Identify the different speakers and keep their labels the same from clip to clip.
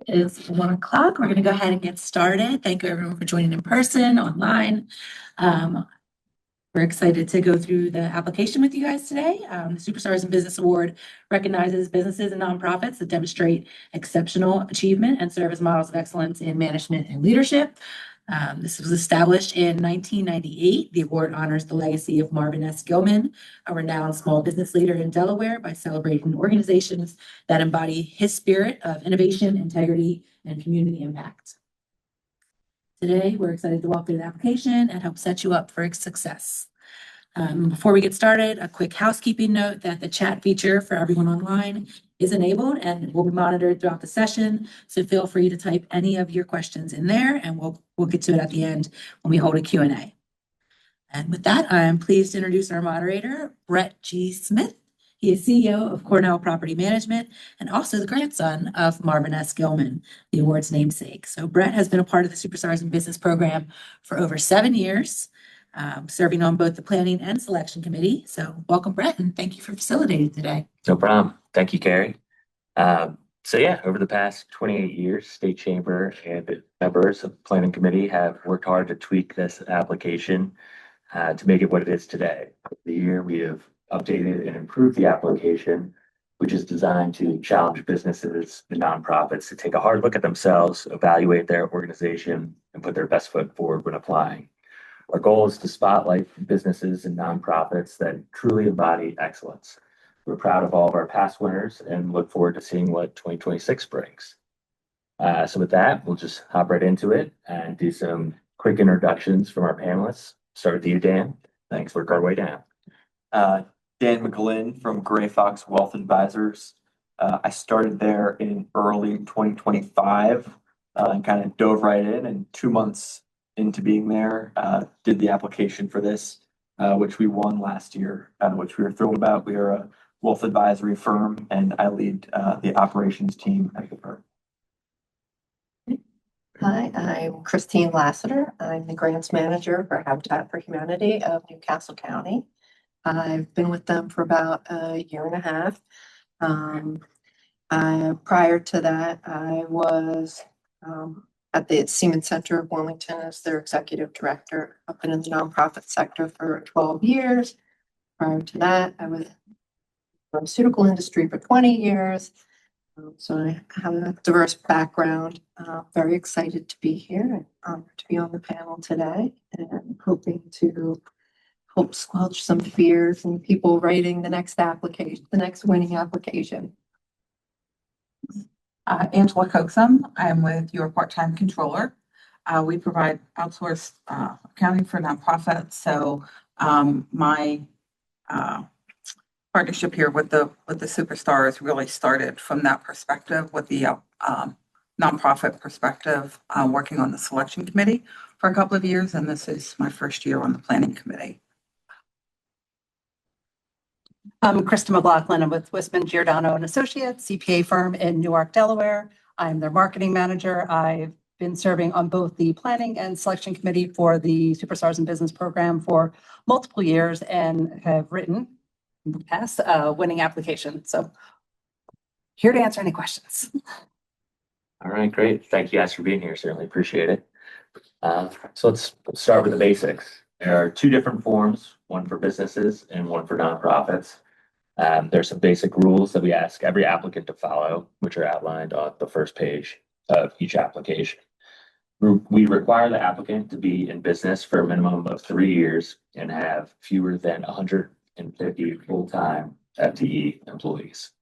Speaker 1: It's 1 o'clock. We're going to go ahead and get started. Thank you everyone for joining in person, online. Um, we're excited to go through the application with you guys today. The Superstars in Business Award recognizes businesses and nonprofits that demonstrate exceptional achievement and serve as models of excellence in management and leadership. This was established in 1998. The award honors the legacy of Marvin S. Gilman, a renowned small business leader in Delaware, by celebrating organizations that embody his spirit of innovation, integrity, and community impact. Today, we're excited to walk through the application and help set you up for success. Before we get started, a quick housekeeping note that the chat feature for everyone online is enabled and will be monitored throughout the session. So feel free to type any of your questions in there and we'll get to it at the end when we hold a Q&A. And with that, I'm pleased to introduce our moderator, Brett G. Smith. He is CEO of Cornell Property Management and also the grandson of Marvin S. Gilman, the award's namesake. So Brett has been a part of the Superstars in Business program for over 7 years, serving on both the planning and selection committee. So welcome, Brett, and thank you for facilitating today.
Speaker 2: No problem. Thank you, Carrie. Over the past 28 years, State Chamber and members of the Planning Committee have worked hard to tweak this application to make it what it is today. Over the year, we have updated and improved the application, which is designed to challenge businesses and nonprofits to take a hard look at themselves, evaluate their organization, and put their best foot forward when applying. Our goal is to spotlight businesses and nonprofits that truly embody excellence. We're proud of all of our past winners and look forward to seeing what 2026 brings. So with that, we'll just hop right into it and do some quick introductions from our panelists. Start with you, Dan. Thanks. Work our way down.
Speaker 3: Dan McGlynn from Gray Fox Wealth Advisors. I started there in early 2025 and kind of dove right in, and 2 months into being there, did the application for this, which we won last year, which we were thrilled about. We are a wealth advisory firm, and I lead the operations team at the firm.
Speaker 4: Hi, I'm Christine Lassiter. I'm the grants manager for Habitat for Humanity of Newcastle County. I've been with them for about 1.5 years. Prior to that, I was at the Siemens Center of Wilmington as their executive director. I've been in the nonprofit sector for 12 years. Prior to that, I was in the pharmaceutical industry for 20 years. So I have a diverse background. Very excited to be here and to be on the panel today, and hoping to help squelch some fears and people writing the next application, the next winning application.
Speaker 5: Angela Coaxum. I'm with your part-time controller. We provide outsourced accounting for nonprofits. So my partnership here with the Superstars really started from that perspective, with the nonprofit perspective, working on the selection committee for a couple of years, and this is my first year on the planning committee.
Speaker 6: I'm Krista McLaughlin. I'm with Wisman Giordano and Associates, CPA firm in Newark, Delaware. I'm their marketing manager. I've been serving on both the planning and selection committee for the Superstars in Business program for multiple years and have written in the past winning application. So here to answer any questions.
Speaker 2: All right, great. Thank you guys for being here. Certainly appreciate it. So let's start with the basics. There are 2 different forms, one for businesses and one for nonprofits. There's some basic rules that we ask every applicant to follow, which are outlined on the first page of each application. We require the applicant to be in business for a minimum of 3 years and have fewer than 150 full-time FTE employees.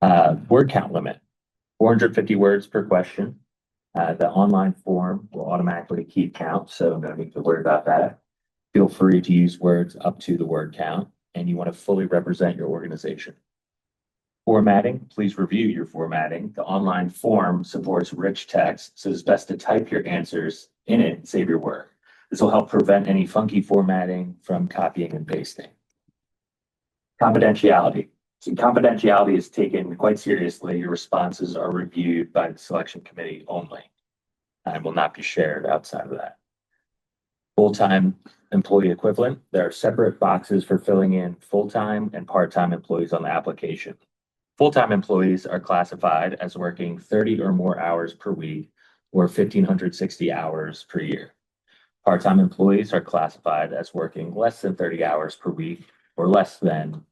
Speaker 2: Word count limit, 450 words per question. The online form will automatically keep count, so no need to worry about that. Feel free to use words up to the word count, and you want to fully represent your organization. Formatting, please review your formatting. The online form supports rich text, so it's best to type your answers in it and save your work. This will help prevent any funky formatting from copying and pasting. Confidentiality. So confidentiality is taken quite seriously. Your responses are reviewed by the selection committee only and will not be shared outside of that. Full-time employee equivalent. There are separate boxes for filling in full-time and part-time employees on the application. Full-time employees are classified as working 30 or more hours per week or 1,560 hours per year. Part-time employees are classified as working less than 30 hours per week or less than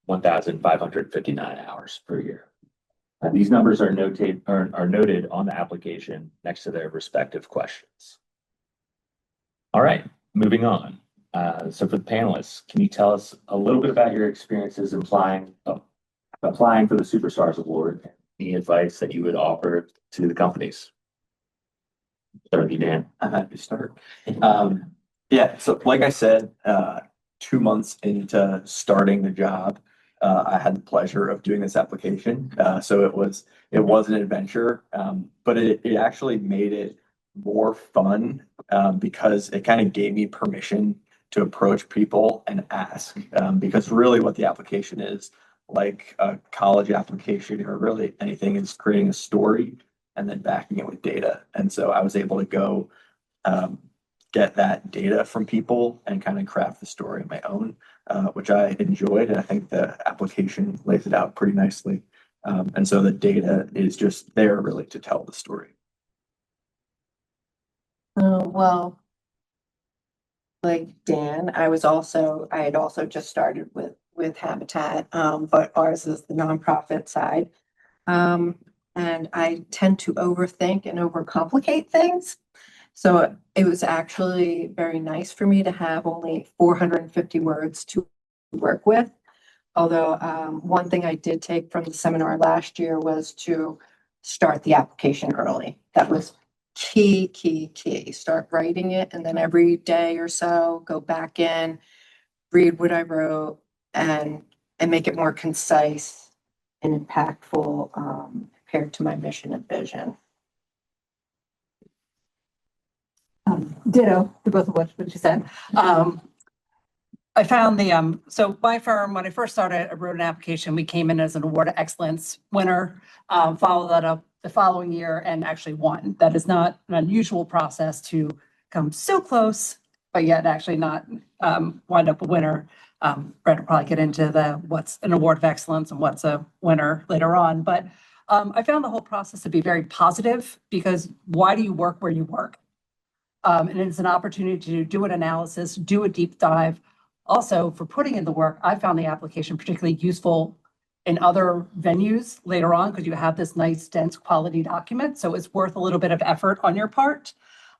Speaker 2: 1,559 hours per year. These numbers are noted on the application next to their respective questions. All right, moving on. So for the panelists, can you tell us a little bit about your experiences applying for the Superstars Award? Any advice that you would offer to the companies? Start with you, Dan.
Speaker 3: I'm happy to start. Yeah, so like I said, 2 months into starting the job, I had the pleasure of doing this application. So it was an adventure, but it actually made it more fun because it kind of gave me permission to approach people and ask. Because really what the application is, like a college application or really anything, is creating a story and then backing it with data. And so I was able to go get that data from people and kind of craft the story on my own, which I enjoyed. And I think the application lays it out pretty nicely. And so the data is just there really to tell the story.
Speaker 4: Well, like Dan, I had also just started with Habitat, but ours is the nonprofit side. And I tend to overthink and overcomplicate things. So it was actually very nice for me to have only 450 words to work with. Although one thing I did take from the seminar last year was to start the application early. That was key. Start writing it, and then every day or so go back in, read what I wrote, and make it more concise and impactful compared to my mission and vision.
Speaker 6: Ditto to both of what you said. I found so my firm, when I first started, I wrote an application. We came in as an Award of Excellence winner, followed that up the following year and actually won. That is not an unusual process to come so close, but yet actually not wind up a winner. Brett will probably get into what's an Award of Excellence and what's a winner later on. But I found the whole process to be very positive because why do you work where you work? And it's an opportunity to do an analysis, do a deep dive. Also, for putting in the work, I found the application particularly useful in other venues later on because you have this nice, dense quality document. So it's worth a little bit of effort on your part.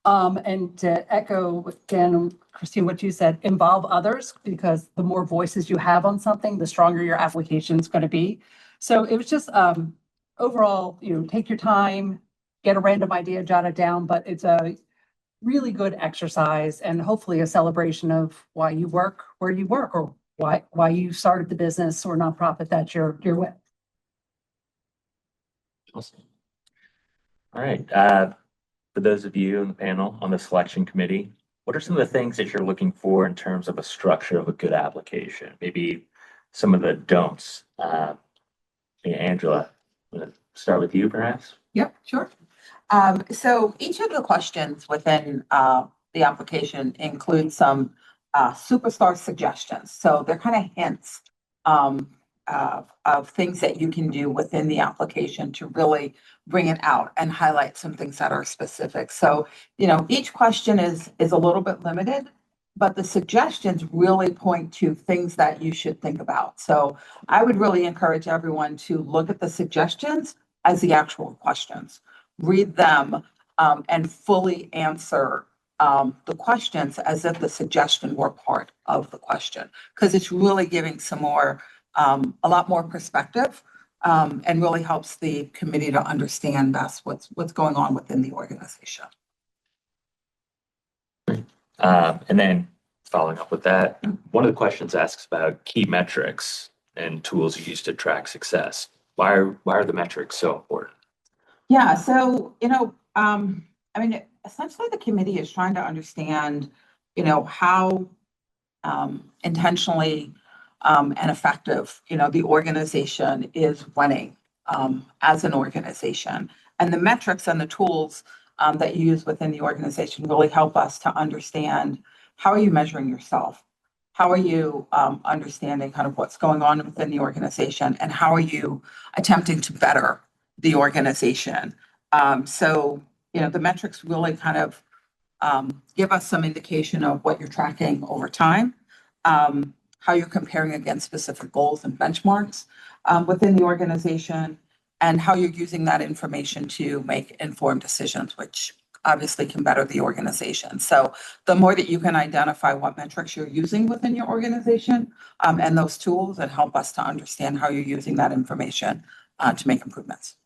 Speaker 6: And to echo Dan and Christine, what you said, involve others because the more voices you have on something, the stronger your application is going to be. So it was just overall, take your time, get a random idea, jot it down, but it's a really good exercise and hopefully a celebration of why you work where you work or why you started the business or nonprofit that you're with.
Speaker 2: Awesome. All right. For those of you in the panel on the selection committee, what are some of the things that you're looking for in terms of a structure of a good application? Maybe some of the don'ts. Angela, I'm going to start with you perhaps.
Speaker 5: Yep, sure. So each of the questions within the application includes some superstar suggestions. So they're kind of hints of things that you can do within the application to really bring it out and highlight some things that are specific. So, each question is a little bit limited, but the suggestions really point to things that you should think about. So I would really encourage everyone to look at the suggestions as the actual questions. Read them and fully answer the questions as if the suggestion were part of the question, because it's really giving some more, a lot more perspective and really helps the committee to understand best what's going on within the organization.
Speaker 2: And then following up with that, one of the questions asks about key metrics and tools you use to track success. Why are the metrics so important?
Speaker 5: Yeah, so, essentially the committee is trying to understand, how intentionally and effective, the organization is running as an organization. And the metrics and the tools that you use within the organization really help us to understand how are you measuring yourself? how are you understanding kind of what's going on within the organization, and how are you attempting to better the organization? So, the metrics really kind of give us some indication of what you're tracking over time, how you're comparing against specific goals and benchmarks within the organization, and how you're using that information to make informed decisions, which obviously can better the organization. So the more that you can identify what metrics you're using within your organization and those tools, that help us to understand how you're using that information to make improvements.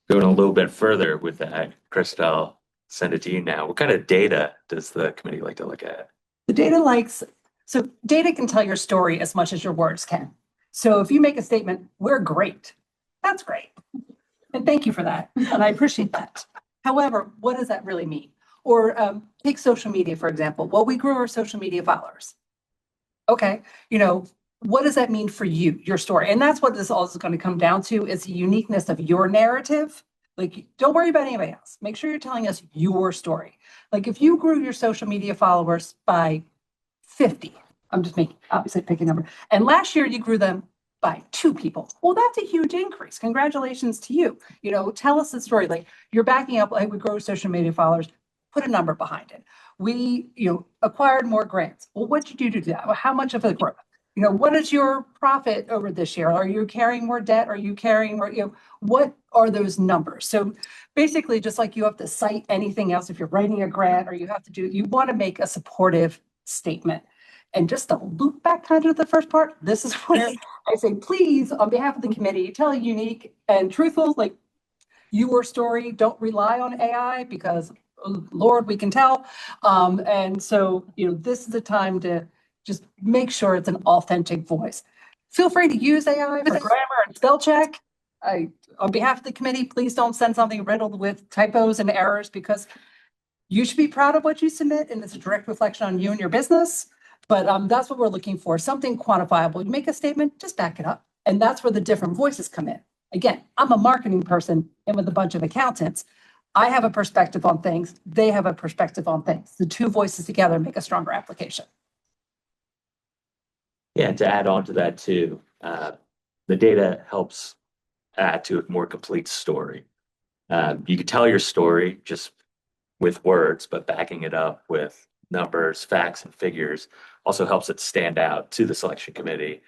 Speaker 2: Going a little bit further with that, Krista, I'll send it to you now. What kind of data does the committee like to look at?
Speaker 6: The data can tell your story as much as your words can. So if you make a statement, we're great, that's great. And thank you for that. And I appreciate that. However, what does that really mean? Or take social media, for example. Well, we grew our social media followers. Okay, what does that mean for you, your story? And that's what this all is going to come down to, is the uniqueness of your narrative. Like, don't worry about anybody else. Make sure you're telling us your story. Like, if you grew your social media followers by 50, I'm just obviously picking a number, and last year you grew them by 2 people. Well, that's a huge increase. Congratulations to you. Tell us the story. Like, you're backing up, like, we grow social media followers, put a number behind it. We, acquired more grants. Well, what did you do to that? Well, how much of the growth? What is your profit over this year? Are you carrying more debt? Are you carrying more, what are those numbers? So basically, just like you have to cite anything else, if you're writing a grant, or you want to make a supportive statement. And just to loop back kind of to the first part, this is where I say, please, on behalf of the committee, tell a unique and truthful, like, your story. Don't rely on AI, because, Lord, we can tell. And so, this is the time to just make sure it's an authentic voice. Feel free to use AI for grammar and spell check. On behalf of the committee, please don't send something riddled with typos and errors, because you should be proud of what you submit, and it's a direct reflection on you and your business. But that's what we're looking for, something quantifiable. You make a statement, just back it up. And that's where the different voices come in. Again, I'm a marketing person, and with a bunch of accountants, I have a perspective on things. They have a perspective on things. The 2 voices together make a stronger application.
Speaker 2: Yeah, and to add on to that too, the data helps add to a more complete story. You can tell your story just with words, but backing it up with numbers, facts, and figures also helps it stand out to the selection committee.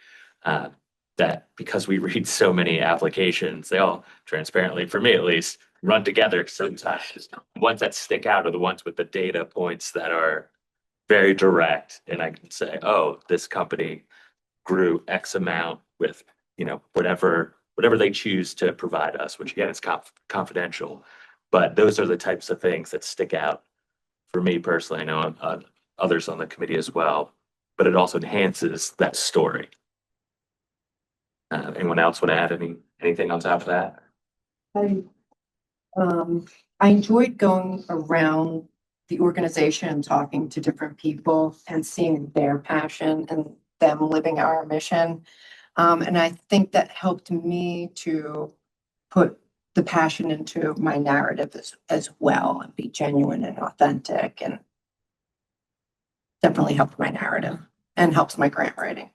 Speaker 2: That because we read so many applications, they all transparently, for me at least, run together sometimes. The ones that stick out are the ones with the data points that are very direct. And I can say, oh, this company grew X amount with, whatever they choose to provide us, which again is confidential. But those are the types of things that stick out for me personally. I know others on the committee as well, but it also enhances that story. Anyone else want to add anything on top of that?
Speaker 4: I enjoyed going around the organization and talking to different people and seeing their passion and them living our mission. And I think that helped me to put the passion into my narrative as well, and be genuine and authentic, and definitely helped my narrative and helps my grant writing.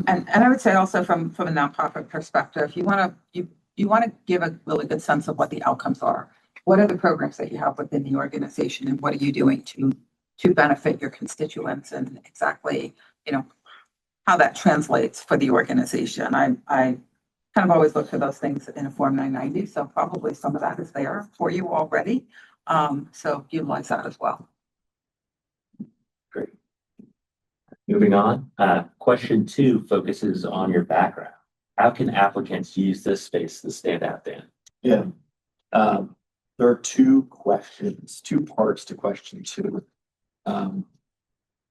Speaker 5: And I would say also from a nonprofit perspective, you want to give a really good sense of what the outcomes are. What are the programs that you have within the organization, and what are you doing to benefit your constituents, and exactly, how that translates for the organization. I kind of always look for those things in a Form 990, so probably some of that is there for you already. So utilize that as well.
Speaker 2: Great. Moving on, question 2 focuses on your background. How can applicants use this space to stand out, Dan?
Speaker 3: Yeah. There are 2 questions, 2 parts to question 2.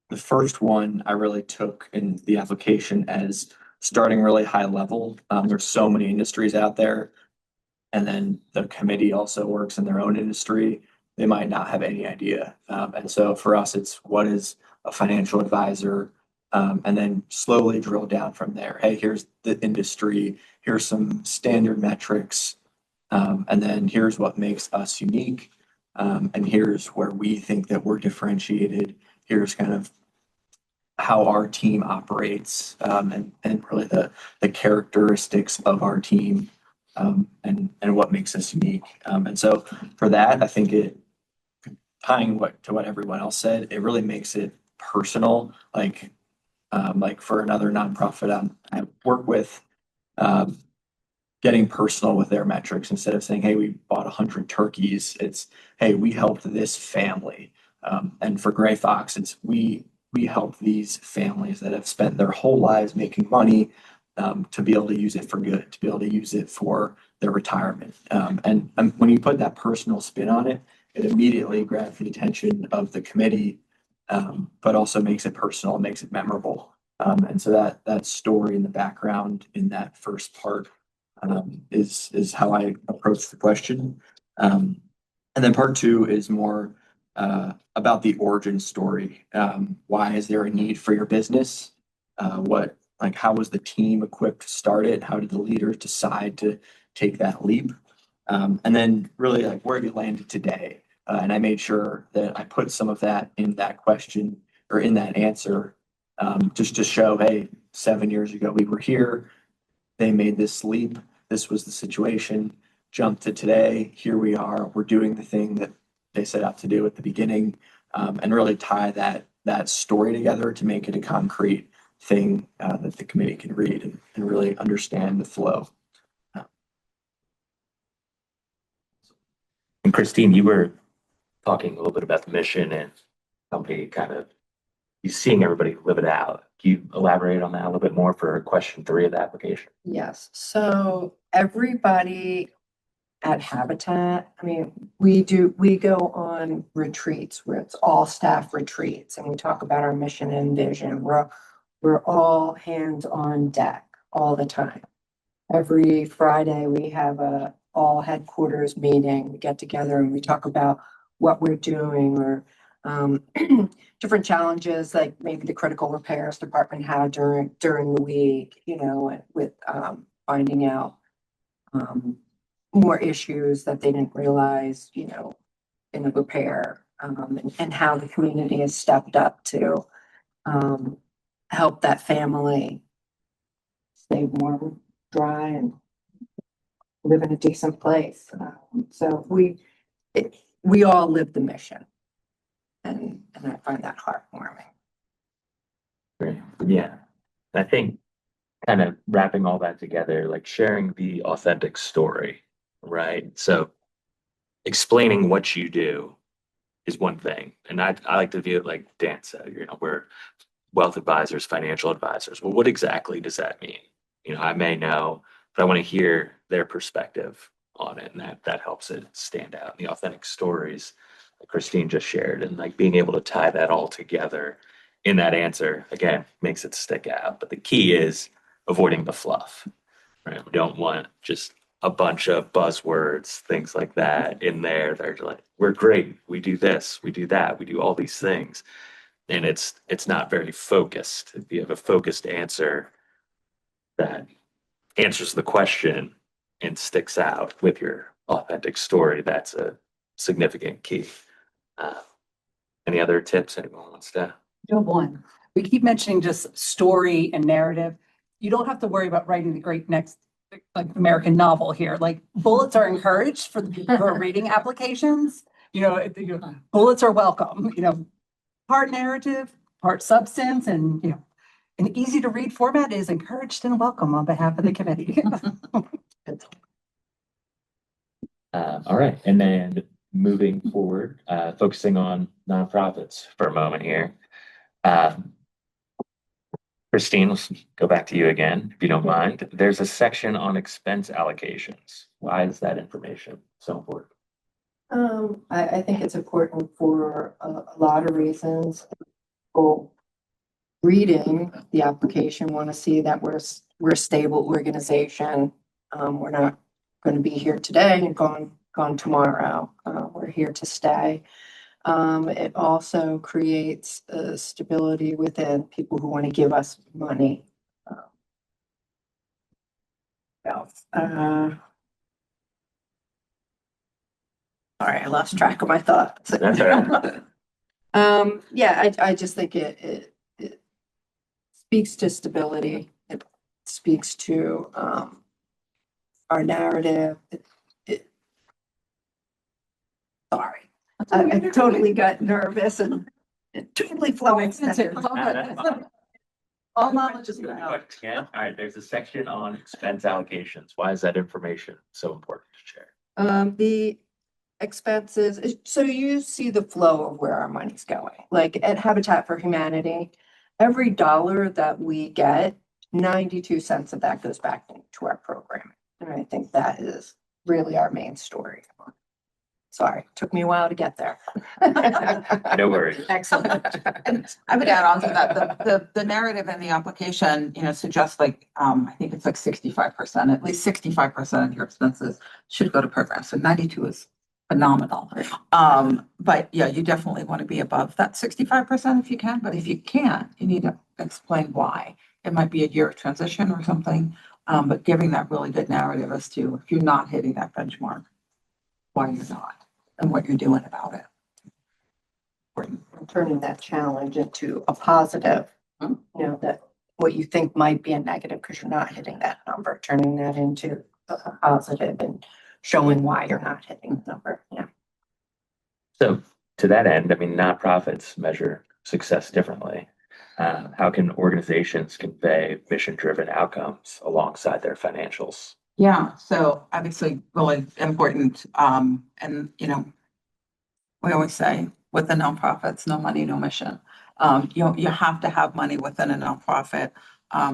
Speaker 3: The first one I really took in the application as starting really high level. There's so many industries out there, and then the committee also works in their own industry. They might not have any idea. And so for us, it's what is a financial advisor, and then slowly drill down from there. Hey, here's the industry, here's some standard metrics, and then here's what makes us unique, and here's where we think that we're differentiated. here's kind of how our team operates, and really the characteristics of our team, and what makes us unique. And so for that, I think tying what everyone else said, it really makes it personal. Like for another nonprofit I work with, um, getting personal with their metrics instead of saying, hey, we bought 100 turkeys. It's, hey, we helped this family. And for Gray Fox, it's we help these families that have spent their whole lives making money, to be able to use it for good, to be able to use it for their retirement. And when you put that personal spin on it, it immediately grabs the attention of the committee, but also makes it personal, makes it memorable. And so that story in the background in that first part, is how I approach the question. And then part two is more about the origin story. Why is there a need for your business? How was the team equipped to start it? How did the leaders decide to take that leap? And then really like where have you landed today? And I made sure that I put some of that in that question or in that answer, just to show, hey, 7 years ago we were here. They made this leap. This was the situation. Jump to today. Here we are. We're doing the thing that they set out to do at the beginning, and really tie that story together to make it a concrete thing, that the committee can read and really understand the flow.
Speaker 2: And Christine, you were talking a little bit about the mission and company kind of you seeing everybody live it out. Can you elaborate on that a little bit more for question 3 of the application?
Speaker 4: Yes, so everybody at Habitat, I mean, we go on retreats where it's all staff retreats and we talk about our mission and vision. We're all hands on deck all the time. Every Friday, we have a all headquarters meeting. We get together and we talk about what we're doing or different challenges, like maybe the critical repairs department had during the week, with finding out more issues that they didn't realize, in the repair, and how the community has stepped up to help that family stay warm, dry, and live in a decent place. So we all live the mission, and I find that heartwarming.
Speaker 2: Great. Yeah. I think kind of wrapping all that together, like sharing the authentic story, right? So explaining what you do is one thing. And I like to view it like Dan said, we're wealth advisors, financial advisors. Well, what exactly does that mean? I may know, but I want to hear their perspective on it. And that helps it stand out. The authentic stories that Christine just shared and like being able to tie that all together in that answer, again, makes it stick out. But the key is avoiding the fluff, right? We don't want just a bunch of buzzwords, things like that in there. They're like, we're great. We do this, we do that, we do all these things. And it's not very focused. If you have a focused answer that answers the question and sticks out with your authentic story, that's a significant key. Uh, any other tips anyone wants to?
Speaker 6: No one. We keep mentioning just story and narrative. You don't have to worry about writing the great next like American novel here. Like bullets are encouraged for the people who are reading applications. Bullets are welcome. Part narrative, part substance, and an easy to read format is encouraged and welcome on behalf of the committee.
Speaker 2: All right, and then moving forward, focusing on nonprofits for a moment here. Christine, let's go back to you again, if you don't mind. There's a section on expense allocations. Why is that information so important?
Speaker 4: I think it's important for a lot of reasons. People reading the application want to see that we're a stable organization. We're not going to be here today and gone tomorrow. We're here to stay. It also creates stability within people who want to give us money. Sorry, I lost track of my thoughts.
Speaker 2: That's all right.
Speaker 4: Yeah, I just think it speaks to stability. It speaks to, our narrative. Sorry, I totally got nervous and totally flowing.
Speaker 6: All knowledge is good.
Speaker 2: All right, there's a section on expense allocations. Why is that information so important to share?
Speaker 4: The expenses, so you see the flow of where our money's going. Like at Habitat for Humanity, every dollar that we get, 92 cents of that goes back into our programming. And I think that is really our main story. Sorry, took me a while to get there.
Speaker 2: No worries.
Speaker 5: Excellent. And I would add on to that, the narrative in the application, suggests like, I think it's like 65%, at least 65% of your expenses should go to programs. So 92 is phenomenal. But yeah, you definitely want to be above that 65% if you can, but if you can't, you need to explain why. It might be a year of transition or something, but giving that really good narrative as to if you're not hitting that benchmark, why you're not and what you're doing about it.
Speaker 4: Turning that challenge into a positive, that what you think might be a negative because you're not hitting that number, turning that into a positive and showing why you're not hitting the number. Yeah.
Speaker 2: So to that end, I mean, nonprofits measure success differently. How can organizations convey mission-driven outcomes alongside their financials?
Speaker 5: Yeah, so obviously really important. And we always say with the nonprofits, no money, no mission. You have to have money within a nonprofit,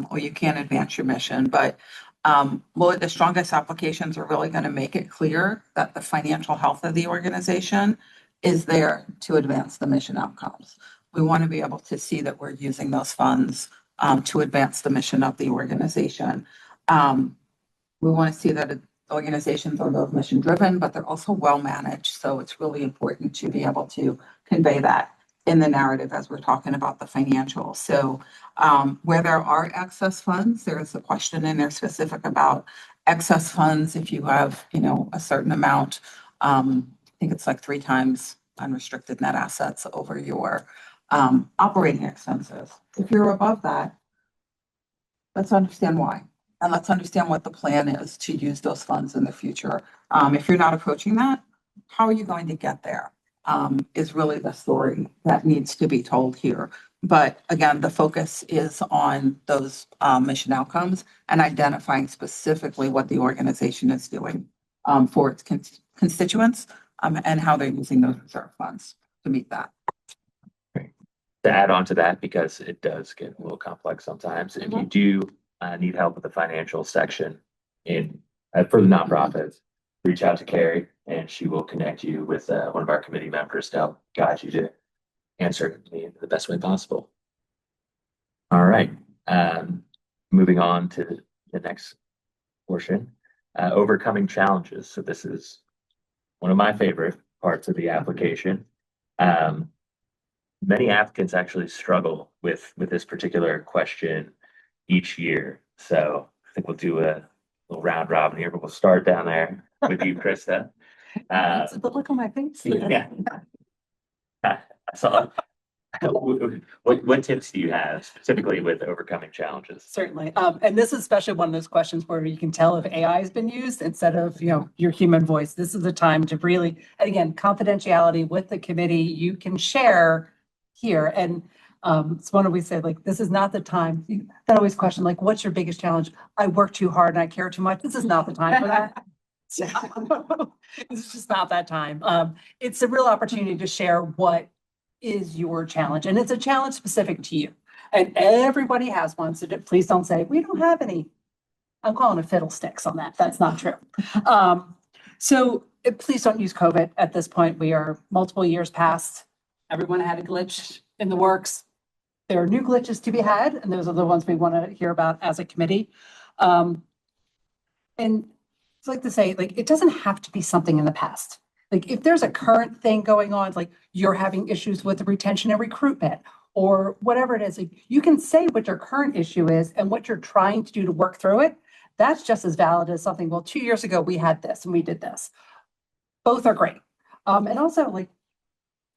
Speaker 5: or you can't advance your mission. But well, the strongest applications are really going to make it clear that the financial health of the organization is there to advance the mission outcomes. We want to be able to see that we're using those funds to advance the mission of the organization. We want to see that organizations are both mission driven, but they're also well managed. So it's really important to be able to convey that in the narrative as we're talking about the financials. So where there are excess funds, there is a question in there specific about excess funds. If you have, a certain amount, I think it's like 3 times unrestricted net assets over your operating expenses. If you're above that, let's understand why. And let's understand what the plan is to use those funds in the future. If you're not approaching that, how are you going to get there? Is really the story that needs to be told here. But again, the focus is on those mission outcomes and identifying specifically what the organization is doing for its constituents and how they're using those reserve funds to meet that.
Speaker 2: To add on to that, because it does get a little complex sometimes, if you do need help with the financial section for the nonprofits, reach out to Carrie and she will connect you with one of our committee members to help guide you to answer in the best way possible. All right. Moving on to the next portion, overcoming challenges. So this is one of my favorite parts of the application. Many applicants actually struggle with this particular question each year. So I think we'll do a little round robin here, but we'll start down there with you, Krista.
Speaker 6: That's the look on my face.
Speaker 2: Yeah. So what tips do you have specifically with overcoming challenges?
Speaker 6: Certainly. And this is especially one of those questions where you can tell if AI has been used instead of, your human voice. This is the time to really, and again, confidentiality with the committee, you can share here. And it's one of we say, like, this is not the time. That always question, like, what's your biggest challenge? I work too hard and I care too much. This is not the time for that. It's just not that time. It's a real opportunity to share what is your challenge. And it's a challenge specific to you. And everybody has one. So please don't say, we don't have any. I'm calling a fiddlesticks on that. That's not true. So please don't use COVID at this point. We are multiple years past. Everyone had a glitch in the works. There are new glitches to be had, and those are the ones we want to hear about as a committee. And I'd like to say, like, it doesn't have to be something in the past. Like, if there's a current thing going on, like you're having issues with retention and recruitment or whatever it is, like, you can say what your current issue is and what you're trying to do to work through it. That's just as valid as something, well, 2 years ago, we had this and we did this. Both are great. And also, like,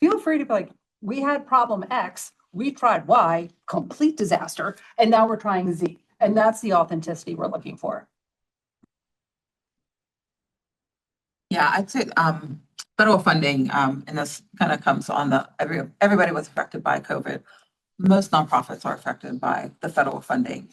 Speaker 6: feel free to be like, we had problem X, we tried Y, complete disaster, and now we're trying Z. And that's the authenticity we're looking for.
Speaker 5: Yeah, I'd say federal funding, and this kind of comes on everybody was affected by COVID. Most nonprofits are affected by the federal funding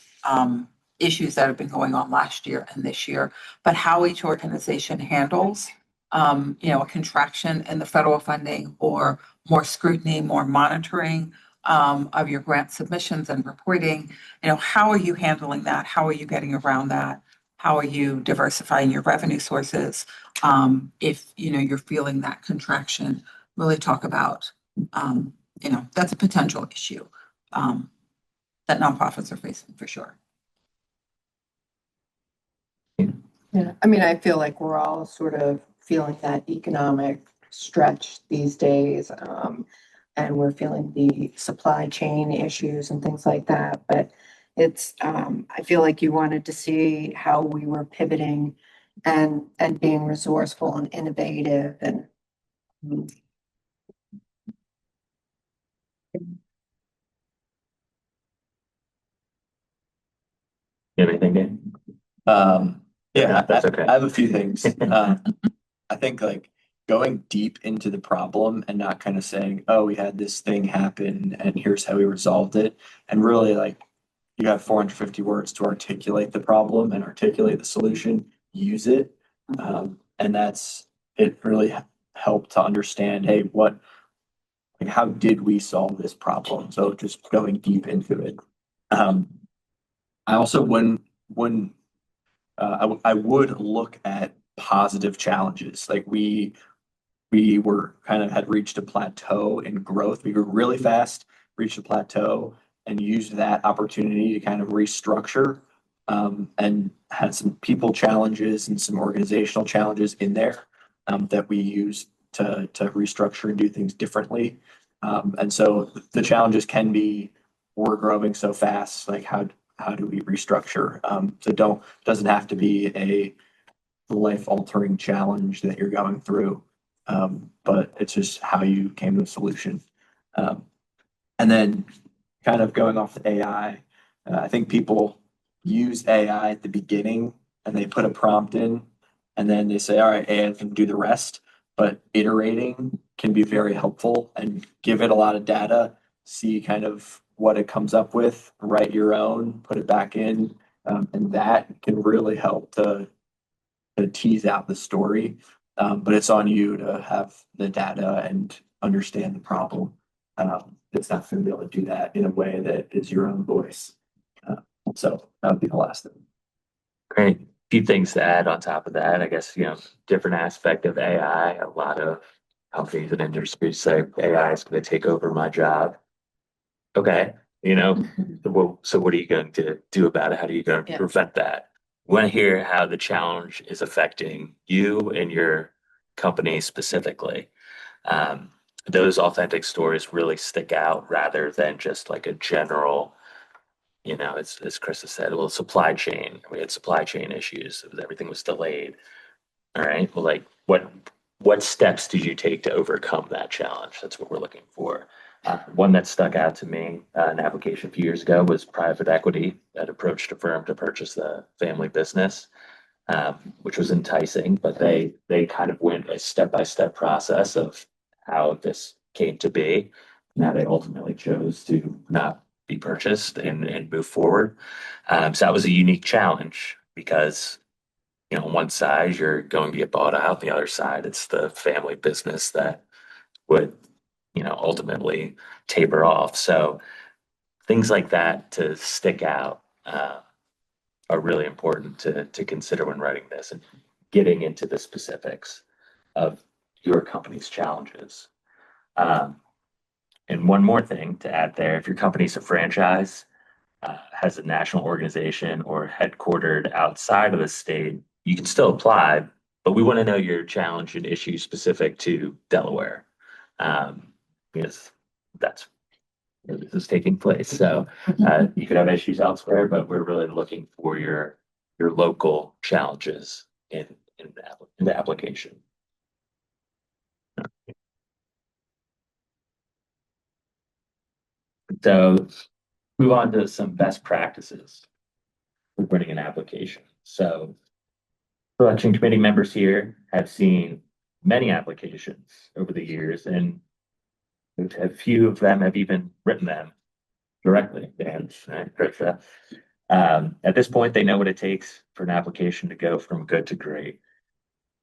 Speaker 5: issues that have been going on last year and this year. But how each organization handles a contraction in the federal funding or more scrutiny, more monitoring of your grant submissions and reporting, how are you handling that? How are you getting around that? How are you diversifying your revenue sources? If you're feeling that contraction, really talk about that's a potential issue that nonprofits are facing for sure.
Speaker 4: Yeah, I mean, I feel like we're all sort of feeling that economic stretch these days. And we're feeling the supply chain issues and things like that. But it's, I feel like you wanted to see how we were pivoting and being resourceful and innovative and
Speaker 2: You have anything, Dan?
Speaker 3: Yeah,
Speaker 2: That's okay.
Speaker 3: I have a few things. I think like going deep into the problem and not kind of saying, oh, we had this thing happen and here's how we resolved it. And really like you have 450 words to articulate the problem and articulate the solution, use it. And it really helped to understand, hey, how did we solve this problem? So just going deep into it. I also when I would look at positive challenges. Like we were kind of had reached a plateau in growth. We grew really fast, reached a plateau, and used that opportunity to kind of restructure and had some people challenges and some organizational challenges in there that we used to restructure and do things differently. And so the challenges can be we're growing so fast, like how do we restructure? So doesn't have to be a life altering challenge that you're going through. But it's just how you came to a solution. And then kind of going off the AI, I think people use AI at the beginning and they put a prompt in and then they say, all right, AI can do the rest. But iterating can be very helpful and give it a lot of data, see kind of what it comes up with, write your own, put it back in. And that can really help to tease out the story. But it's on you to have the data and understand the problem. It's not going to be able to do that in a way that is your own voice. So that would be the last thing.
Speaker 2: Great. A few things to add on top of that. I guess, different aspect of AI. A lot of companies and industries say AI is going to take over my job. Okay. So what are you going to do about it? How are you going to prevent that? We want to hear how the challenge is affecting you and your company specifically. Those authentic stories really stick out rather than just like a general, as Chris has said, well, supply chain. We had supply chain issues. Everything was delayed. All right. Well, like what steps did you take to overcome that challenge? That's what we're looking for. One that stuck out to me, an application a few years ago was private equity that approached a firm to purchase the family business, which was enticing, but they kind of went a step-by-step process of how this came to be. Now they ultimately chose to not be purchased and move forward. So that was a unique challenge because on one side you're going to get bought out, the other side it's the family business that would ultimately taper off. So things like that to stick out are really important to consider when writing this and getting into the specifics of your company's challenges. And one more thing to add there, if your company's a franchise, has a national organization or headquartered outside of the state, you can still apply, but we want to know your challenge and issue specific to Delaware. Because that's where this is taking place. So you could have issues elsewhere, but we're really looking for your local challenges in the application. So move on to some best practices for putting an application. So selection committee members here have seen many applications over the years, and a few of them have even written them directly. Dan, Trisha. At this point, they know what it takes for an application to go from good to great.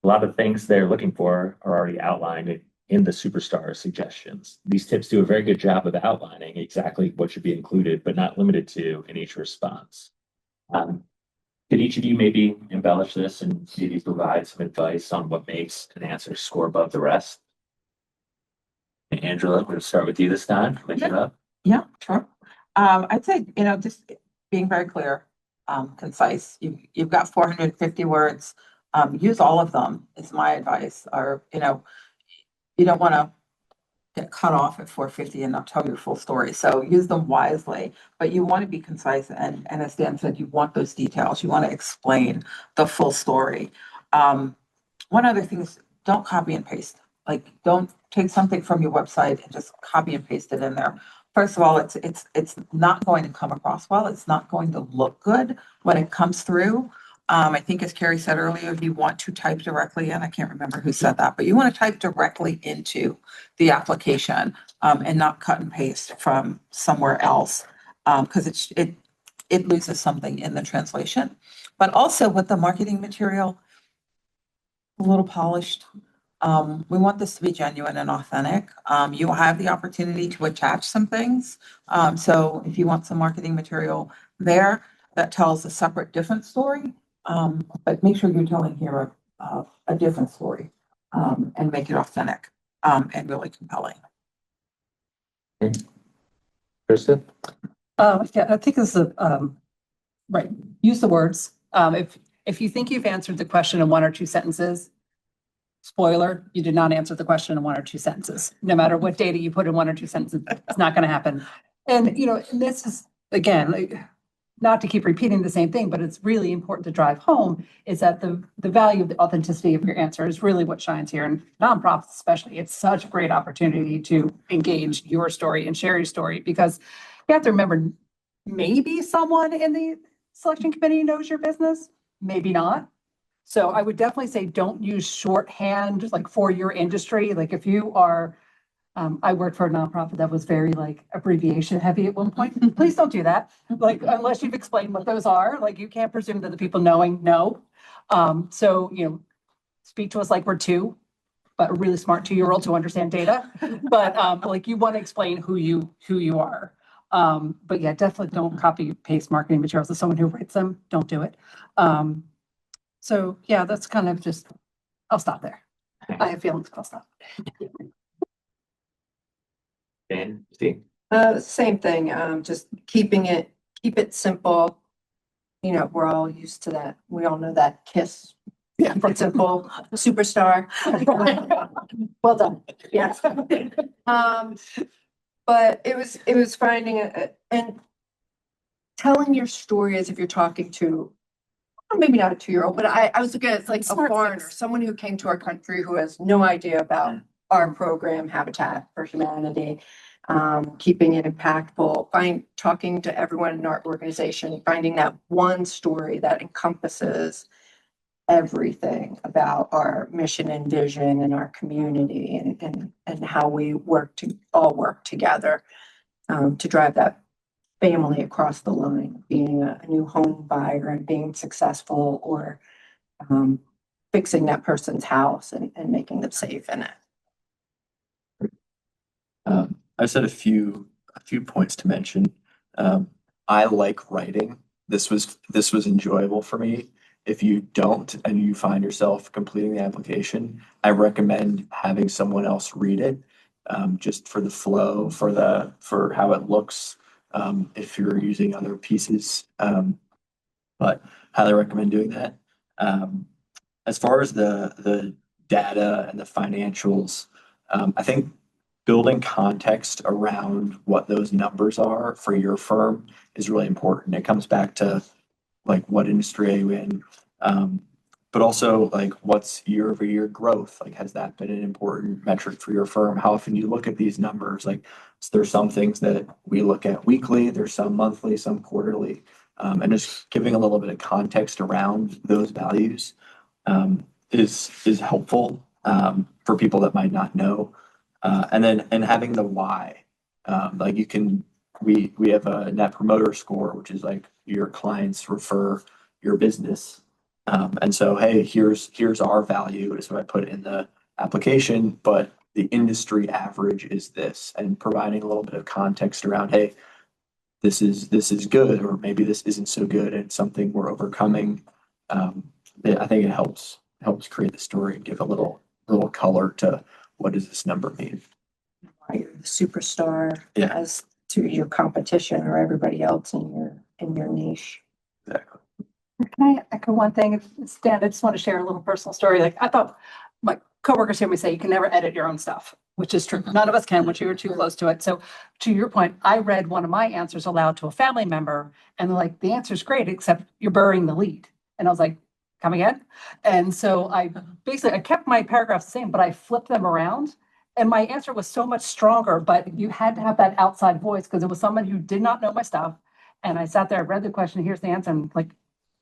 Speaker 2: A lot of things they're looking for are already outlined in the superstar suggestions. These tips do a very good job of outlining exactly what should be included, but not limited to in each response. Could each of you maybe embellish this and maybe provide some advice on what makes an answer score above the rest? Angela, I'm going to start with you this time. Mix it up.
Speaker 5: Yeah, sure. I'd say, just being very clear, concise. You've got 450 words. Use all of them is my advice. Or, you don't want to get cut off at 450 and not tell your full story. So use them wisely, but you want to be concise. And as Dan said, you want those details. You want to explain the full story. One other thing is don't copy and paste. Like, don't take something from your website and just copy and paste it in there. First of all, it's not going to come across well. It's not going to look good when it comes through. I think as Carrie said earlier, you want to type directly in. I can't remember who said that, but you want to type directly into the application and not cut and paste from somewhere else because it loses something in the translation. But also with the marketing material, a little polished. We want this to be genuine and authentic. You will have the opportunity to attach some things. So if you want some marketing material there that tells a separate, different story, but make sure you're telling here a different story and make it authentic and really compelling.
Speaker 2: Krista?
Speaker 6: Yeah, I think this is right. Use the words. If you think you've answered the question in one or two sentences, spoiler, you did not answer the question in one or two sentences. No matter what data you put in one or two sentences, it's not going to happen. And, and this is, again, like, not to keep repeating the same thing, but it's really important to drive home is that the value of the authenticity of your answer is really what shines here. And nonprofits especially, it's such a great opportunity to engage your story and share your story because you have to remember, maybe someone in the selection committee knows your business, maybe not. So I would definitely say don't use shorthand like for your industry. Like if you are, I worked for a nonprofit that was very like abbreviation heavy at one point. Please don't do that. Like unless you've explained what those are, like you can't presume that the people knowing know. So, speak to us like we're two, but a really smart 2-year-olds who understand data. But like you want to explain who you are. But yeah, definitely don't copy paste marketing materials. As someone who writes them, don't do it. So yeah, that's kind of just, I'll stop there. I have feelings, but I'll stop.
Speaker 2: Dan, Steve?
Speaker 4: Same thing, just keep it simple. We're all used to that. We all know that KISS.
Speaker 6: Yeah,
Speaker 4: Keep it simple, superstar. Well done. Yes. But it was finding and telling your story as if you're talking to, maybe not a 2-year-old, but I was looking at like a foreigner, someone who came to our country who has no idea about our program, Habitat for Humanity, keeping it impactful, talking to everyone in our organization, finding that one story that encompasses everything about our mission and vision and our community and how we all work together to drive that family across the line, being a new home buyer and being successful or fixing that person's house and making them safe in it.
Speaker 3: I said a few points to mention. I like writing. This was enjoyable for me. If you don't and you find yourself completing the application, I recommend having someone else read it, just for the flow, for how it looks. If you're using other pieces, but highly recommend doing that. As far as the data and the financials, I think building context around what those numbers are for your firm is really important. It comes back to like what industry are you in? But also like what's year over year growth? Like, has that been an important metric for your firm? How often you look at these numbers? Like, there's some things that we look at weekly, there's some monthly, some quarterly. And just giving a little bit of context around those values is helpful for people that might not know. And having the why. Like we have a net promoter score, which is like your clients refer your business. And so, hey, here's our value is what I put in the application, but the industry average is this, and providing a little bit of context around, hey, this is good, or maybe this isn't so good, and it's something we're overcoming. I think it helps create the story and give a little color to what does this number mean.
Speaker 4: Why you're the superstar
Speaker 3: Yeah.
Speaker 4: as to your competition or everybody else in your niche.
Speaker 3: Exactly.
Speaker 6: Can I echo one thing? Stan, I just want to share a little personal story. Like I thought my coworkers hear me say you can never edit your own stuff, which is true. None of us can once you're too close to it. So to your point, I read one of my answers aloud to a family member and they're like, the answer's great, except you're burying the lead. And I was like, come again? And so I kept my paragraphs the same, but I flipped them around. And my answer was so much stronger, but you had to have that outside voice because it was someone who did not know my stuff. And I sat there, I read the question, here's the answer, and like,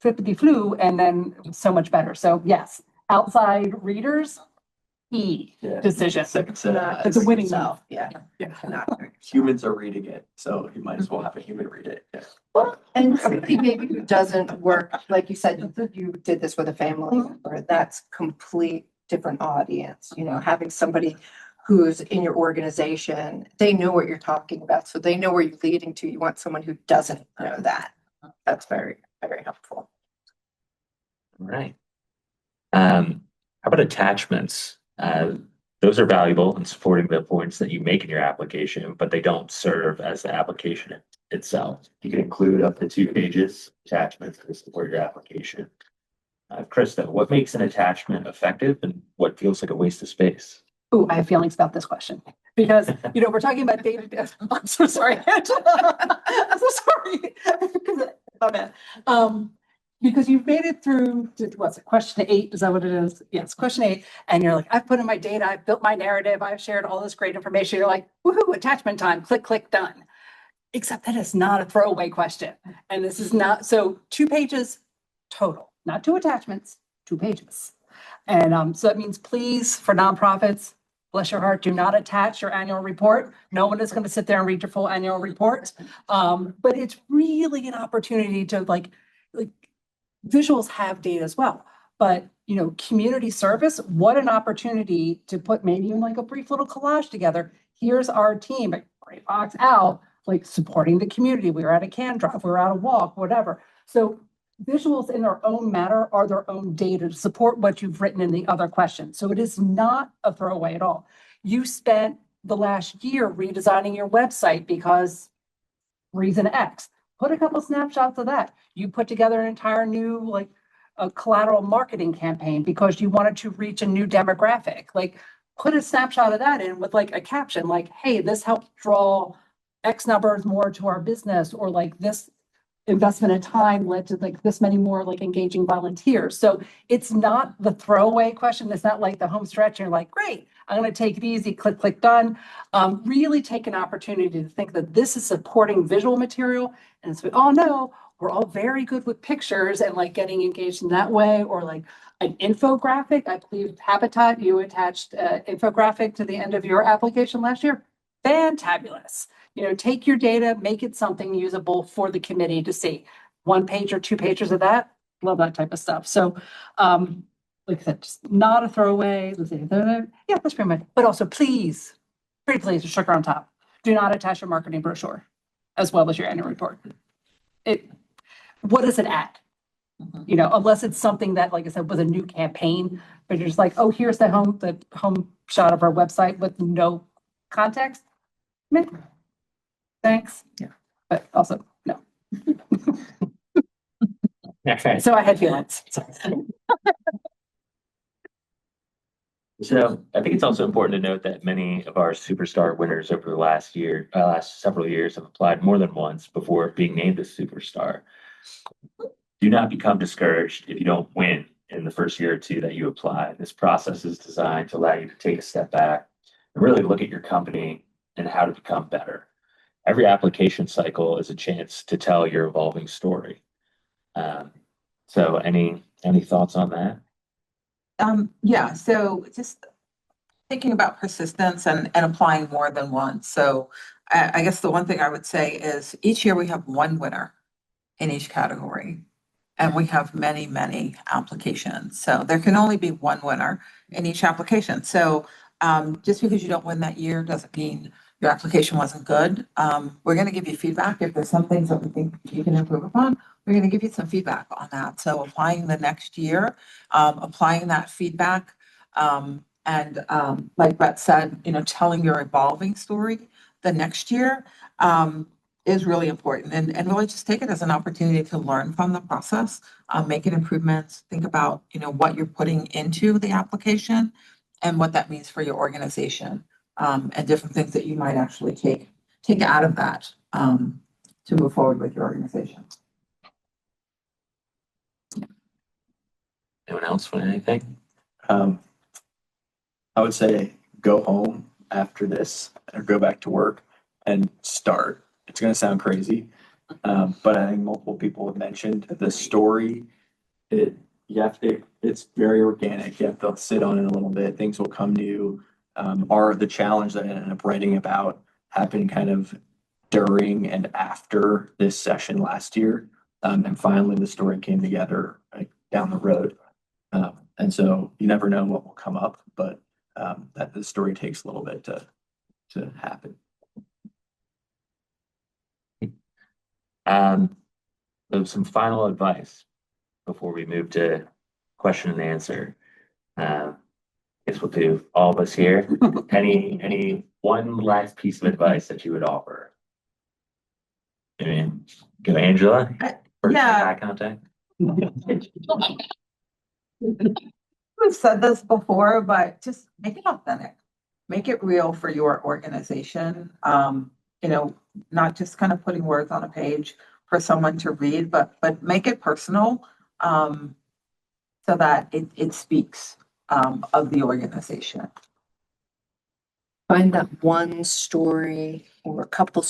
Speaker 6: flippity flew, and then it was so much better. So yes, outside readers, decision.
Speaker 3: Second set.
Speaker 6: It's a winning
Speaker 4: Yourself, yeah.
Speaker 6: Yeah.
Speaker 4: Not
Speaker 3: Humans are reading it, so you might as well have a human read it. Yeah.
Speaker 4: Well, and somebody maybe who doesn't work, like you said, you did this with a family member, that's complete different audience, having somebody who's in your organization, they know what you're talking about, so they know where you're leading to. You want someone who doesn't know that. That's very, very helpful.
Speaker 2: Right. How about attachments? Those are valuable in supporting the points that you make in your application, but they don't serve as the application itself. You can include up to 2 pages attachments to support your application. Krista, what makes an attachment effective and what feels like a waste of space?
Speaker 6: Ooh, I have feelings about this question because, we're talking about data. I'm so sorry, Angela. I'm so sorry. Oh, man. Because you've made it through, what's it, question 8? Is that what it is? Yes, question 8. And you're like, I've put in my data, I've built my narrative, I've shared all this great information. You're like, woohoo, attachment time, click, click, done. Except that is not a throwaway question. And this is not, so 2 pages total, not 2 attachments, 2 pages. And so that means please, for nonprofits, bless your heart, do not attach your annual report. No one is going to sit there and read your full annual report. But it's really an opportunity to like visuals have data as well. But, community service, what an opportunity to put maybe even like a brief little collage together. Here's our team at Gray Fox out, like supporting the community. We were at a can drop, we were at a walk, whatever. So visuals in their own matter are their own data to support what you've written in the other questions. So it is not a throwaway at all. You spent the last year redesigning your website because reason X. Put a couple snapshots of that. You put together an entire new a collateral marketing campaign because you wanted to reach a new demographic. Like put a snapshot of that in with like a caption like, hey, this helped draw X numbers more to our business, or like this investment in time led to like this many more like engaging volunteers. So it's not the throwaway question. It's not like the home stretch. You're like, great, I'm going to take it easy, click, click, done. Really take an opportunity to think that this is supporting visual material. And as we all know, we're all very good with pictures and like getting engaged in that way, or like an infographic. I believe Habitat, you attached infographic to the end of your application last year. Fantabulous. Take your data, make it something usable for the committee to see. 1 page or 2 pages of that. Love that type of stuff. So, like I said, just not a throwaway. Yeah, that's pretty much. But also, please, pretty please, a sugar on top. Do not attach your marketing brochure as well as your annual report. What does it add? Unless it's something that, like I said, was a new campaign, but you're just like, oh, here's the home shot of our website with no context. Meh. Thanks. Yeah. But also, no. So I had feelings.
Speaker 2: So I think it's also important to note that many of our superstar winners over the last several years have applied more than once before being named a superstar. Do not become discouraged if you don't win in the first year or two that you apply. This process is designed to allow you to take a step back and really look at your company and how to become better. Every application cycle is a chance to tell your evolving story. So any thoughts on that?
Speaker 5: Yeah, so just thinking about persistence and applying more than once. So I guess the one thing I would say is each year we have one winner in each category. And we have many, many applications. So there can only be one winner in each application. So just because you don't win that year doesn't mean your application wasn't good. We're going to give you feedback. If there's some things that we think you can improve upon, we're going to give you some feedback on that. So applying the next year, applying that feedback, and like Brett said, telling your evolving story the next year is really important, and really just take it as an opportunity to learn from the process, making improvements, think about, what you're putting into the application and what that means for your organization, and different things that you might actually take out of that, to move forward with your organization.
Speaker 2: Anyone else want anything?
Speaker 3: I would say go home after this or go back to work and start. It's going to sound crazy, but I think multiple people have mentioned the story. It's very organic. You have to sit on it a little bit. Things will come to you. Or the challenge that I ended up writing about happened kind of during and after this session last year. And finally the story came together like down the road. And so you never know what will come up, but that the story takes a little bit to happen.
Speaker 2: So some final advice before we move to question and answer. Guess we'll do all of us here. Any one last piece of advice that you would offer? I mean, go Angela. First
Speaker 5: yeah.
Speaker 2: eye contact.
Speaker 5: We've said this before, but just make it authentic. Make it real for your organization. Not just kind of putting words on a page for someone to read, but make it personal, so that it speaks of the organization.
Speaker 4: Find that one story or a couple,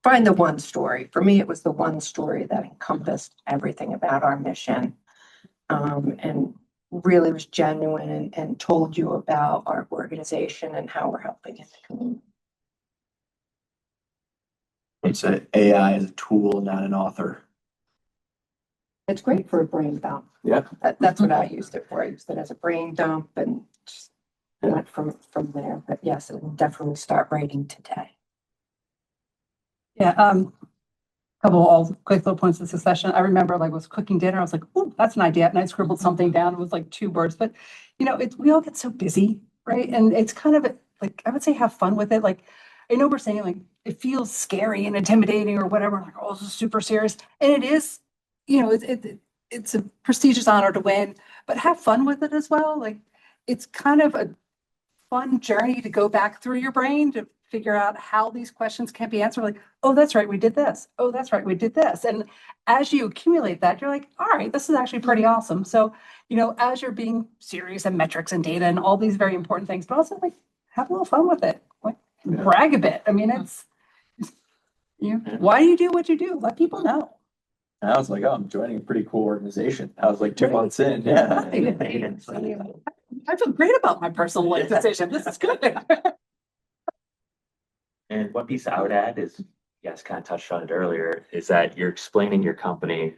Speaker 4: find the one story. For me, it was the one story that encompassed everything about our mission. And really was genuine and told you about our organization and how we're helping in the community.
Speaker 3: It's AI is a tool, not an author.
Speaker 4: It's great for a brain dump.
Speaker 3: Yeah.
Speaker 4: That's what I used it for. I used it as a brain dump and just went from there. But yes, it will definitely start writing today.
Speaker 6: Yeah, couple all quick little points of succession. I remember was cooking dinner. I was like, "Oh, that's an idea," and I scribbled something down. It was like 2 words, but we all get so busy, right? And it's kind of I would say have fun with it. I know we're saying it feels scary and intimidating or whatever. Oh, this is super serious, and it is. It's a prestigious honor to win, but have fun with it as well. It's kind of a fun journey to go back through your brain to figure out how these questions can be answered. Oh, that's right, we did this. Oh, that's right, we did this. And as you accumulate that, you're like, all right, this is actually pretty awesome. So, as you're being serious and metrics and data and all these very important things, but also have a little fun with it. Brag a bit. I mean, it's, why do you do what you do? Let people know.
Speaker 3: And I was like, oh, I'm joining a pretty cool organization. I was like 2 months in. Yeah.
Speaker 6: I feel great about my personal life decision. This is good.
Speaker 2: And one piece I would add is, you guys kind of touched on it earlier, is that you're explaining your company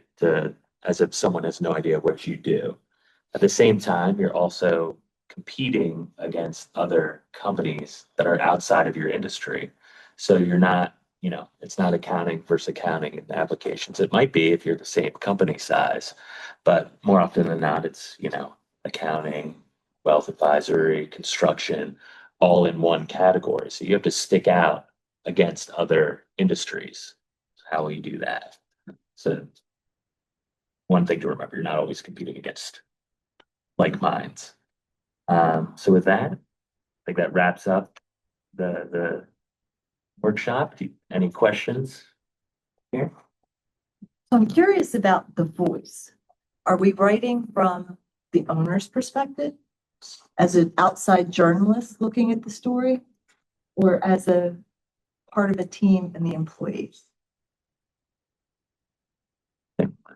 Speaker 2: as if someone has no idea what you do. At the same time, you're also competing against other companies that are outside of your industry. So you're not, it's not accounting versus accounting in applications. It might be if you're the same company size, but more often than not, it's, accounting, wealth advisory, construction, all in one category. So you have to stick out against other industries. How will you do that? So one thing to remember, you're not always competing against like minds. So with that, I think that wraps up the workshop. Any questions here?
Speaker 7: So I'm curious about the voice. Are we writing from the owner's perspective as an outside journalist looking at the story, or as a part of a team and the employees?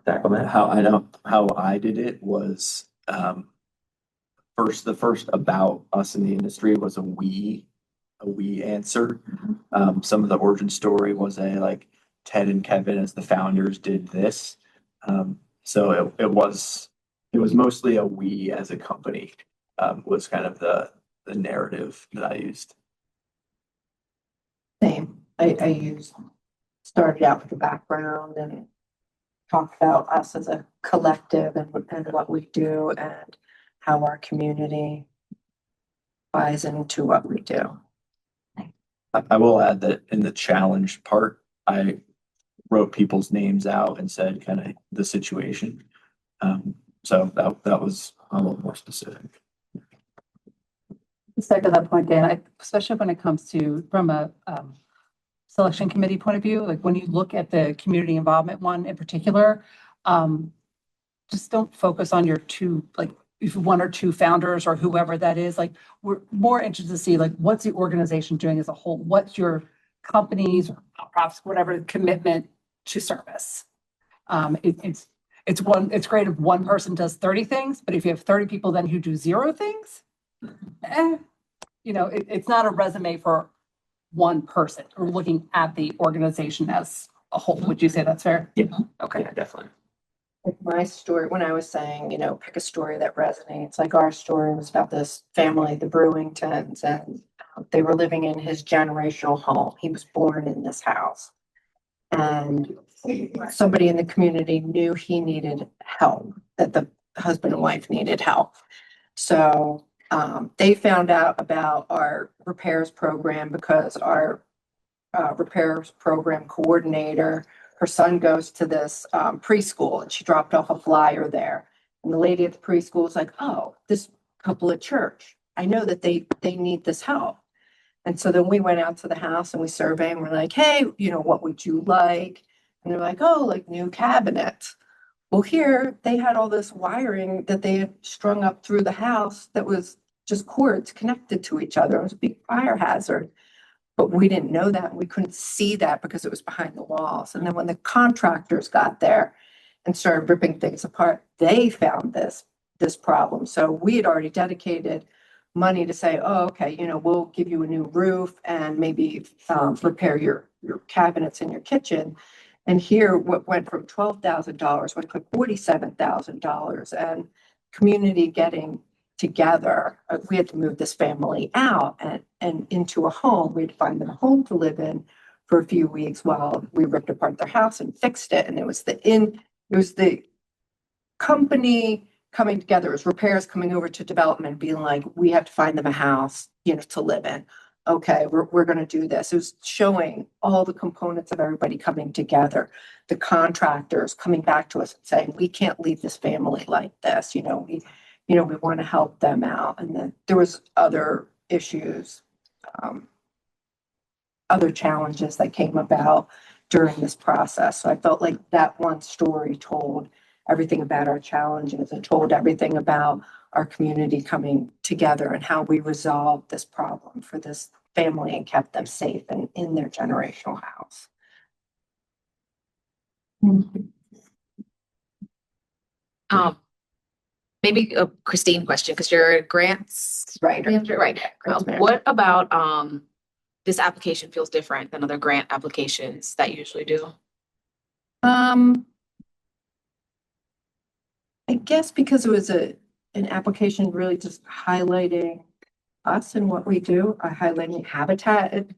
Speaker 2: Tackle that.
Speaker 3: How I did it was, the first about us in the industry was a we answer. Some of the origin story was like Ted and Kevin as the founders did this. So it was mostly a we as a company, was kind of the narrative that I used.
Speaker 4: Same. I started out with the background and talked about us as a collective and what we do and how our community buys into what we do.
Speaker 3: I will add that in the challenge part, I wrote people's names out and said kind of the situation. So that was a little more specific.
Speaker 6: Second that point, Dan, especially when it comes to from a selection committee point of view, like when you look at the community involvement one in particular, just don't focus on your two, like if one or two founders or whoever that is. Like we're more interested to see like what's the organization doing as a whole? What's your company's or nonprofits, whatever commitment to service? It's great if one person does 30 things, but if you have 30 people then who do 0 things, it's not a resume for one person or looking at the organization as a whole. Would you say that's fair?
Speaker 2: Yeah.
Speaker 6: Okay.
Speaker 2: Yeah, definitely.
Speaker 4: Like my story, when I was saying, pick a story that resonates, like our story was about this family, the Brewingtons, and they were living in his generational home. He was born in this house. And somebody in the community knew he needed help, that the husband and wife needed help. So they found out about our repairs program because our repairs program coordinator, her son goes to this preschool, and she dropped off a flyer there. And the lady at the preschool was like, oh, this couple at church, I know that they need this help. And so then we went out to the house and we surveyed and we're like, hey, what would you like? And they're like, oh, like new cabinets. Well, here they had all this wiring that they had strung up through the house that was just cords connected to each other. It was a big fire hazard. But we didn't know that. We couldn't see that because it was behind the walls. And then when the contractors got there and started ripping things apart, they found this problem. So we had already dedicated money to say, oh, okay, we'll give you a new roof and maybe repair your cabinets in your kitchen. And here what went from $12,000 went to $47,000, and community getting together. We had to move this family out and into a home. We had to find them a home to live in for a few weeks while we ripped apart their house and fixed it. And it was the company coming together, it was repairs coming over to development, being like, we have to find them a house, to live in. Okay, we're going to do this. It was showing all the components of everybody coming together, the contractors coming back to us and saying, we can't leave this family like this. We want to help them out. And then there was other issues, other challenges that came about during this process. So I felt like that one story told everything about our challenges and told everything about our community coming together and how we resolved this problem for this family and kept them safe and in their generational house.
Speaker 8: Maybe a Christine question, because you're a grants manager, right?
Speaker 4: Grants manager.
Speaker 8: What about this application feels different than other grant applications that you usually do?
Speaker 4: I guess because it was an application really just highlighting us and what we do, highlighting Habitat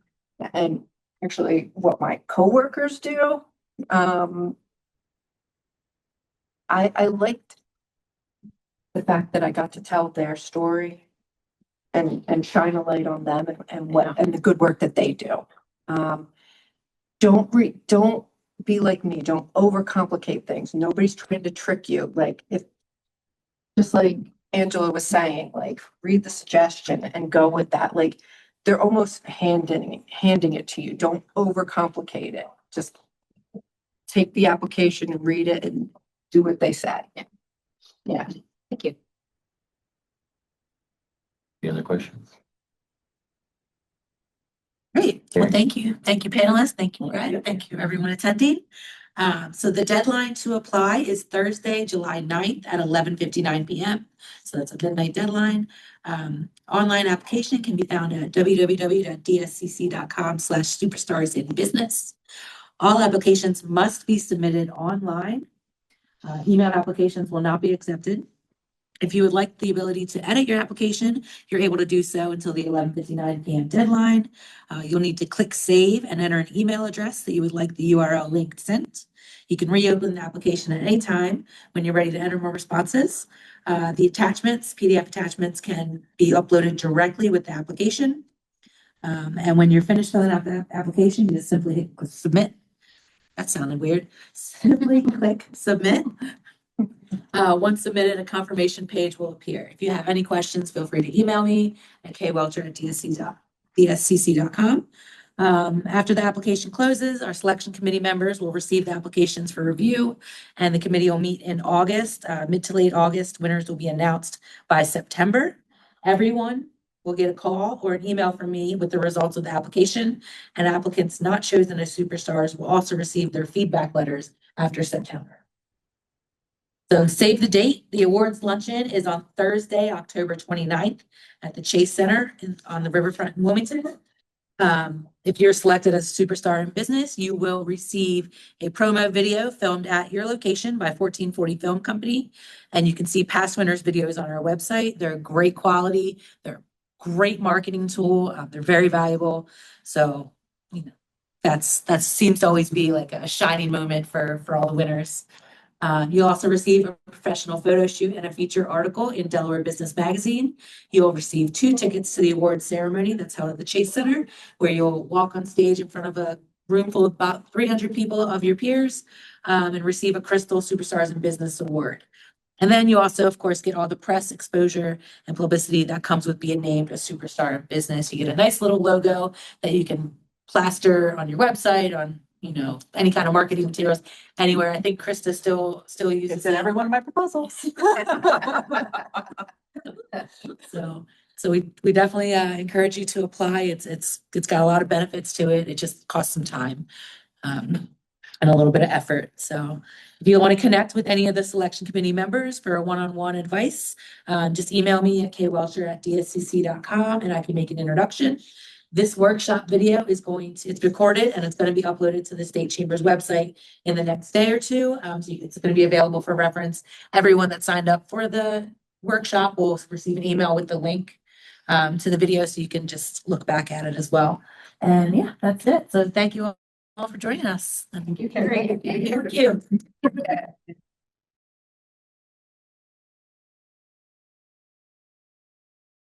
Speaker 4: and actually what my coworkers do. I liked the fact that I got to tell their story and shine a light on them and the good work that they do. Don't be like me. Don't overcomplicate things. Nobody's trying to trick you. Like just like Angela was saying, like read the suggestion and go with that. Like they're almost handing it to you. Don't overcomplicate it. Just take the application and read it and do what they said.
Speaker 8: Yeah. Thank you.
Speaker 2: other questions?
Speaker 1: Great. Well,
Speaker 2: Carrie.
Speaker 1: thank you. Thank you, panelists. Thank you, Brett. Thank you, everyone attending. So the deadline to apply is Thursday, July 9th at 11:59 p.m. So that's a midnight deadline. Online application can be found at www.dscc.com/superstarsinbusiness. All applications must be submitted online. Email applications will not be accepted. If you would like the ability to edit your application, you're able to do so until the 11:59 p.m. deadline. You'll need to click save and enter an email address that you would like the URL link sent. You can reopen the application at any time when you're ready to enter more responses. The attachments, PDF attachments, can be uploaded directly with the application. And when you're finished filling out the application, you just simply hit submit. That sounded weird. Simply click submit. Once submitted, a confirmation page will appear. If you have any questions, feel free to email me at kwelcher@dscc.com. After the application closes, our selection committee members will receive the applications for review, and the committee will meet in August, mid to late August. Winners will be announced by September. Everyone will get a call or an email from me with the results of the application, and applicants not chosen as superstars will also receive their feedback letters after September. So save the date. The awards luncheon is on Thursday, October 29th at the Chase Center on the riverfront in Wilmington. If you're selected as a superstar in business, you will receive a promo video filmed at your location by 1440 Film Company. And you can see past winners' videos on our website. They're great quality. They're a great marketing tool. They're very valuable. So, that seems to always be like a shining moment for all the winners. You'll also receive a professional photo shoot and a feature article in Delaware Business Magazine. You'll receive 2 tickets to the award ceremony that's held at the Chase Center, where you'll walk on stage in front of a room full of about 300 people of your peers, and receive a Crystal Superstars in Business Award. And then you also, of course, get all the press exposure and publicity that comes with being named a superstar in business. You get a nice little logo that you can plaster on your website, on any kind of marketing materials anywhere. I think Krista still uses
Speaker 6: It's in every one of my proposals.
Speaker 1: So we definitely encourage you to apply. It's got a lot of benefits to it. It just costs some time and a little bit of effort. So if you want to connect with any of the selection committee members for a one-on-one advice, just email me at kwelcher@dscc.com and I can make an introduction. This workshop video it's recorded and it's going to be uploaded to the State Chamber's website in the next day or two. So it's going to be available for reference. Everyone that signed up for the workshop will receive an email with the link to the video so you can just look back at it as well. And yeah, that's it. So thank you all for joining us.
Speaker 6: Thank you, Carrie.
Speaker 1: Thank you.